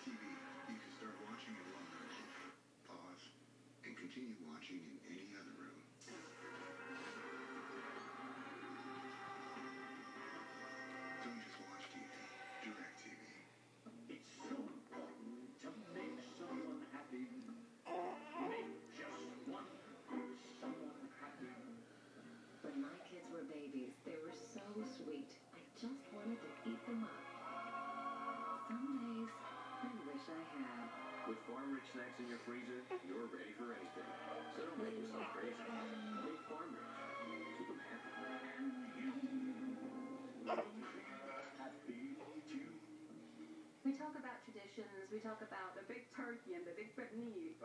TV, you can start watching in one room, pause, and continue watching in any other room. Don't just watch TV. DirecTV. It's so important to make someone happy. Make just one someone happy. When my kids were babies, they were so sweet. I just wanted to eat them up. Some days, I wish I had. With farm-rich snacks in your freezer, you're ready for anything. So don't make yourself crazy. Make farm-rich. Keep them happy. Happy too. We talk about traditions, we talk about the big turkey and the big red meat.